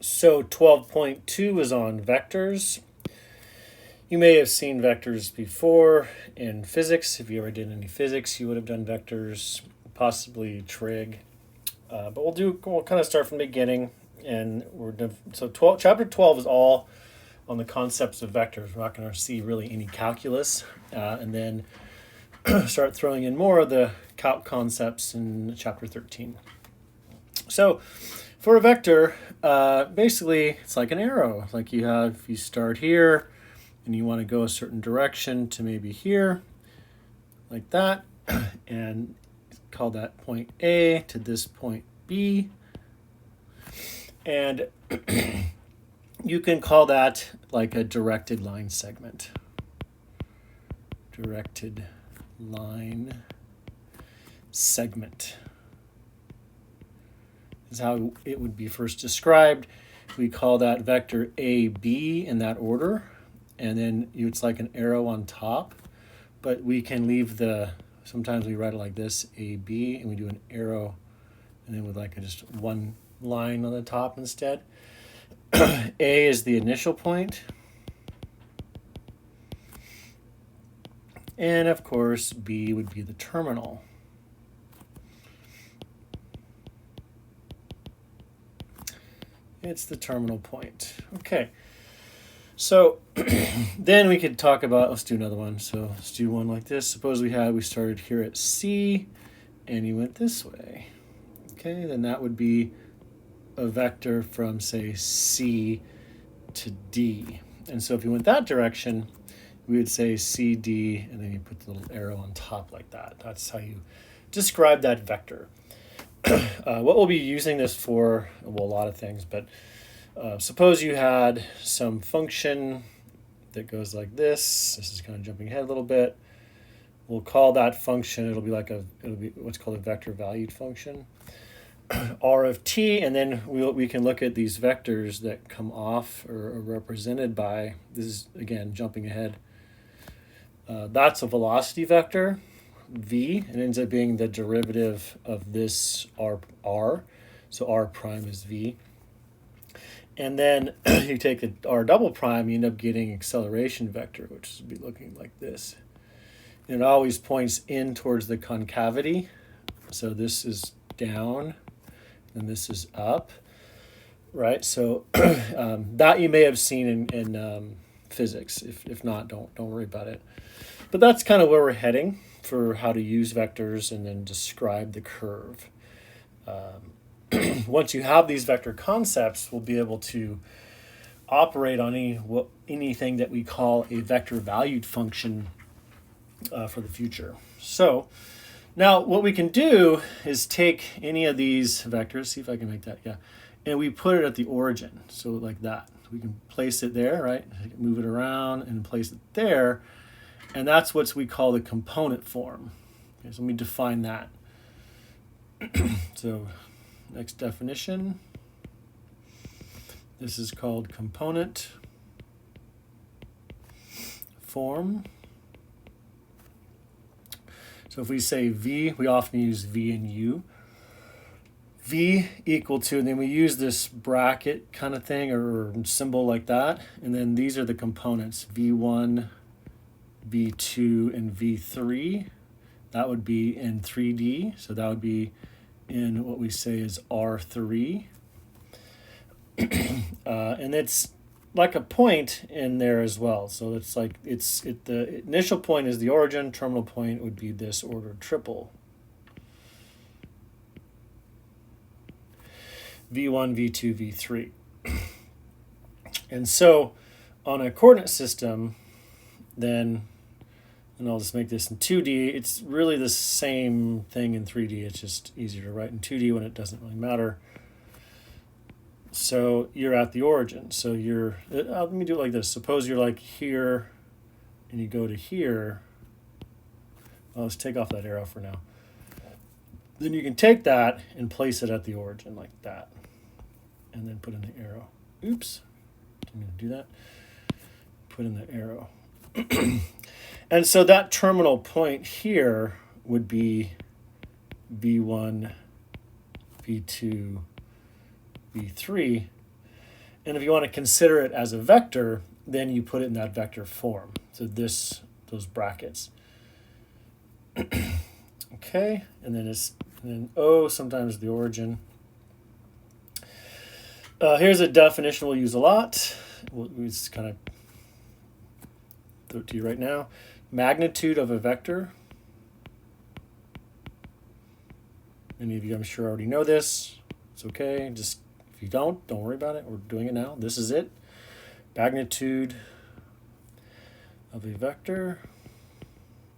So 12.2 is on vectors. You may have seen vectors before in physics. If you ever did any physics, you would have done vectors, possibly trig. But we'll kind of start from the beginning, and chapter 12 is all on the concepts of vectors. We're not going to see really any calculus, and then start throwing in more of the calc concepts in chapter 13. So for a vector, basically it's like an arrow. Like if you start here and you want to go a certain direction to maybe here, like that, and call that point A to this point B. And you can call that like a directed line segment. Directed line segment is how it would be first described. We call that vector AB in that order, and then it's like an arrow on top, but we can leave sometimes we write it like this, AB, and we do an arrow, and then with like just one line on the top instead. A is the initial point, and of course B would be the terminal. It's the terminal point. Okay. So then we could talk about, let's do another one. So let's do one like this. Suppose we started here at C and you went this way. Okay, then that would be a vector from, say, C to D. And so if you went that direction, we would say CD, and then you put the little arrow on top like that. That's how you describe that vector. What we'll be using this for, well, a lot of things, but suppose you had some function that goes like this. This is kind of jumping ahead a little bit. We'll call that function, it'll be what's called a vector valued function, R of t, and then we can look at these vectors that come off or are represented by, this is, again, jumping ahead. That's a velocity vector, v. It ends up being the derivative of this r. So r prime is v. And then you take the r double prime, you end up getting acceleration vector, which would be looking like this. And it always points in towards the concavity. So this is down, and this is up, right? So that you may have seen in physics. If not, don't worry about it. But that's kind of where we're heading for how to use vectors and then describe the curve. Once you have these vector concepts, we'll be able to operate on anything that we call a vector valued function for the future. So now what we can do is take any of these vectors, see if I can make that, yeah, and we put it at the origin, so like that. We can place it there, right? Move it around and place it there, and that's what we call the component form. Okay, so let me define that. So next definition, this is called component form. So if we say V, we often use V and U. V equal to, and then we use this bracket kind of thing or symbol like that. And then these are the components, V1, V2, and V3. That would be in 3D. So that would be in what we say is R3. And it's like a point in there as well. So it's like the initial point is the origin, terminal point would be this ordered triple. V1, V2, V3. And so on a coordinate system, then, and I'll just make this in 2D, it's really the same thing in 3D. It's just easier to write in 2D when it doesn't really matter. So you're at the origin. So let me do it like this. Suppose you're like here and you go to here. Well, let's take off that arrow for now. Then you can take that and place it at the origin like that. And then put in the arrow. Oops, didn't mean to do that. Put in the arrow. And so that terminal point here would be V1, V2, V3. And if you want to consider it as a vector, then you put it in that vector form. So those brackets. Okay, and then O, sometimes the origin. Here's a definition we'll use a lot. We'll just kind of throw it to you right now. Magnitude of a vector. Many of you, I'm sure, already know this. It's okay. Just if you don't worry about it. We're doing it now. This is it. Magnitude of a vector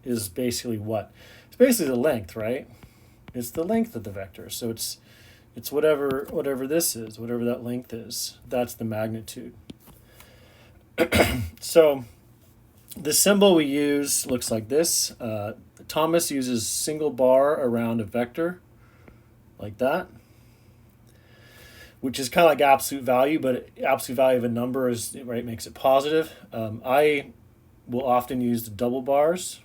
is basically what? It's basically the length, right? It's the length of the vector. So it's whatever this is, whatever that length is. That's the magnitude. So the symbol we use looks like this. Thomas uses single bar around a vector, like that, which is kind of like absolute value, but absolute value of a number is right, makes it positive. I will often use the double bars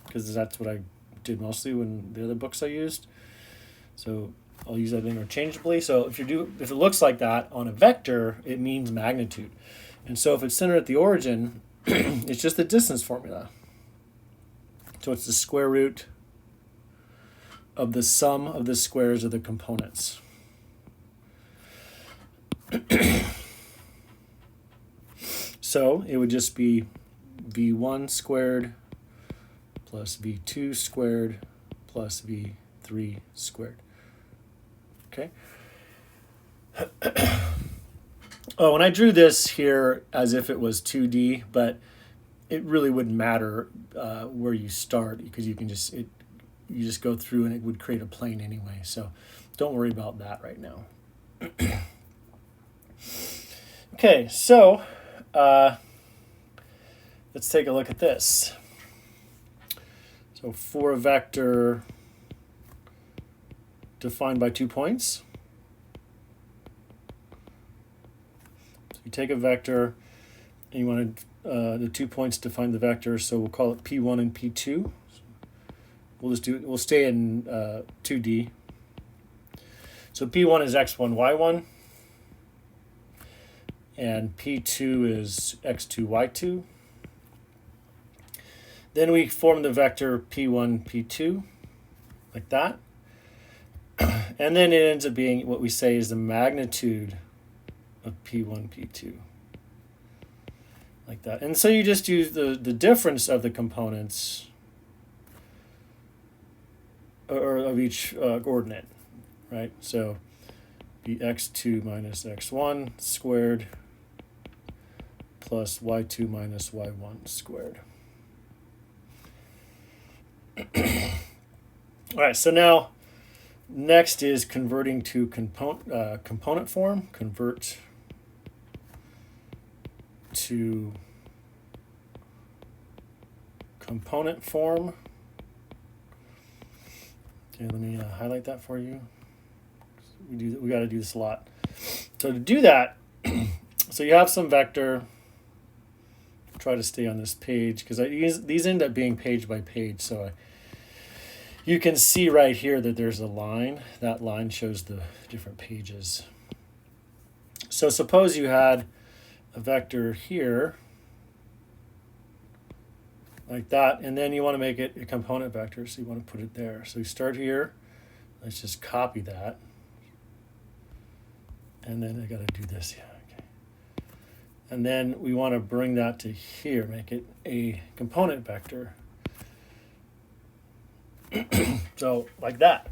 because that's what I did mostly when the other books I used. So I'll use that interchangeably. So if it looks like that on a vector, it means magnitude. And so if it's centered at the origin, it's just the distance formula. So it's the square root of the sum of the squares of the components. So it would just be v1 squared plus v2 squared plus v3 squared. Okay. Oh, and I drew this here as if it was 2D, but it really wouldn't matter where you start because you can you just go through and it would create a plane anyway. So don't worry about that right now. Okay, so let's take a look at this. So for a vector defined by 2 points, so you take a vector and you want the 2 points define the vector, so we'll call it P1 and P2. We'll stay in 2D. So P1 is x1, y1, and P2 is x2, y2. Then we form the vector P1, P2, like that. And then it ends up being what we say is the magnitude of P1, P2, like that. And so you just use the difference of the components or of each coordinate, right? So be x2 minus x1 squared plus y2 minus y1 squared. All right, so now next is converting to component form. Convert to component form. Okay, let me highlight that for you. We got to do this a lot. So to do that, so you have some vector. Try to stay on this page because these end up being page by page. So you can see right here that there's a line. That line shows the different pages. So suppose you had a vector here like that, and then you want to make it a component vector, so you want to put it there. So you start here. Let's just copy that. And then I got to do this. Yeah, okay. And then we want to bring that to here, make it a component vector. So like that.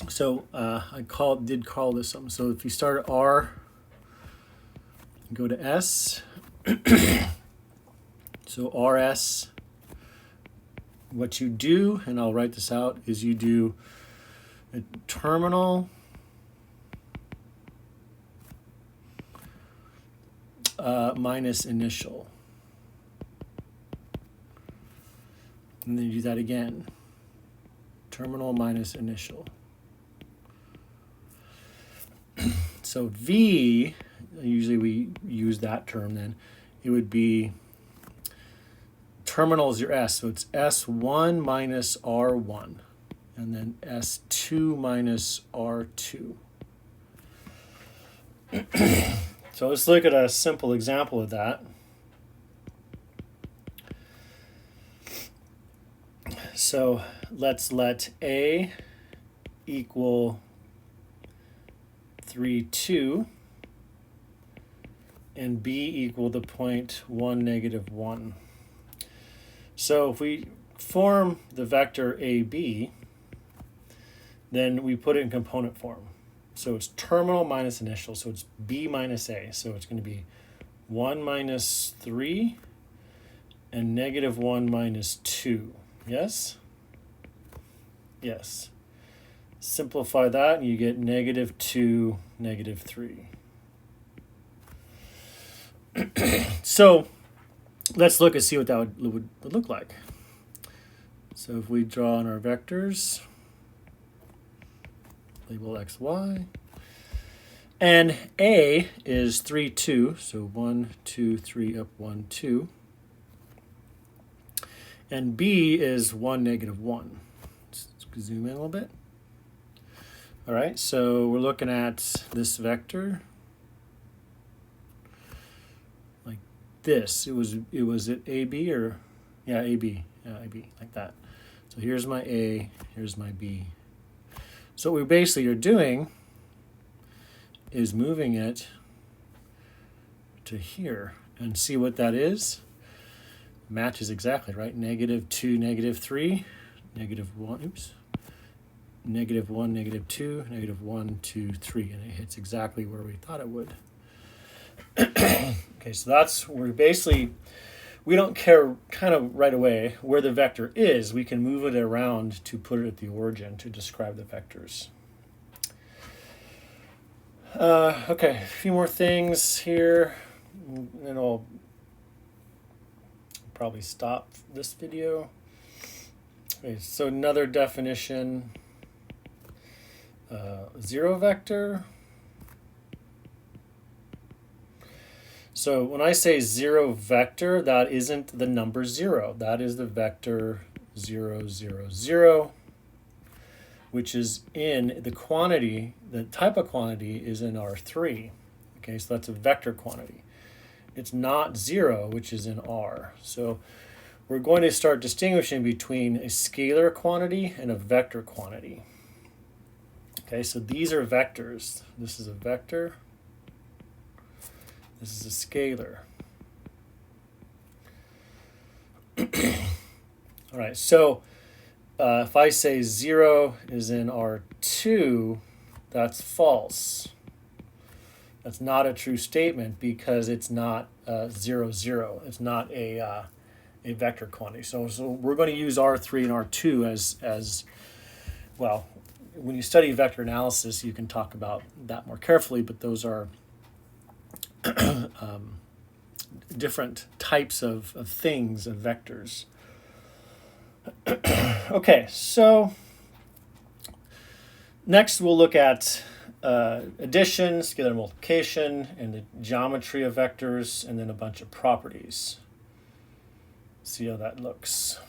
So I did call this something. So if you start at R, go to S. So RS, what you do, and I'll write this out, is you do a terminal minus initial. And then you do that again. Terminal minus initial. So V, usually we use that term then, it would be terminal is your S, so it's S1 minus R1, and then S2 minus R2. So let's look at a simple example of that. So let's let A equal 3, 2, and B equal the point 1, negative 1. So if we form the vector AB, then we put it in component form. So it's terminal minus initial, so it's B minus A. So it's going to be 1 minus 3 and negative 1 minus 2. Yes? Yes. Simplify that and you get negative 2, negative 3. So let's look and see what that would look like. So if we draw on our vectors, label x, y, and A is 3, 2, so 1, 2, 3, up 1, 2. And B is 1, negative 1. Let's zoom in a little bit. All right, so we're looking at this vector like this. It was it AB or AB. Yeah, AB, like that. So here's my A, here's my B. So what we basically are doing is moving it to here and see what that is. Matches exactly, right? Negative 2, negative 3, negative 1, oops. Negative 1, negative 2, negative 1, 2, 3, and it hits exactly where we thought it would. Okay, so that's where basically we don't care kind of right away where the vector is. We can move it around to put it at the origin to describe the vectors. Okay, a few more things here, and then I'll probably stop this video. Okay, so another definition, zero vector. So when I say zero vector, that isn't the number 0. That is the vector 0, 0, 0, which is in the quantity, the type of quantity is in R3. Okay, so that's a vector quantity. It's not 0, which is in R. So we're going to start distinguishing between a scalar quantity and a vector quantity. Okay, so these are vectors. This is a vector. This is a scalar. All right, so if I say 0 is in R2, that's false. That's not a true statement because it's not 0, 0. It's not a vector quantity. So we're going to use R3 and R2 as well. When you study vector analysis, you can talk about that more carefully, but those are different types of things, of vectors. Okay, so next we'll look at addition, scalar multiplication, and the geometry of vectors, and then a bunch of properties. See how that looks.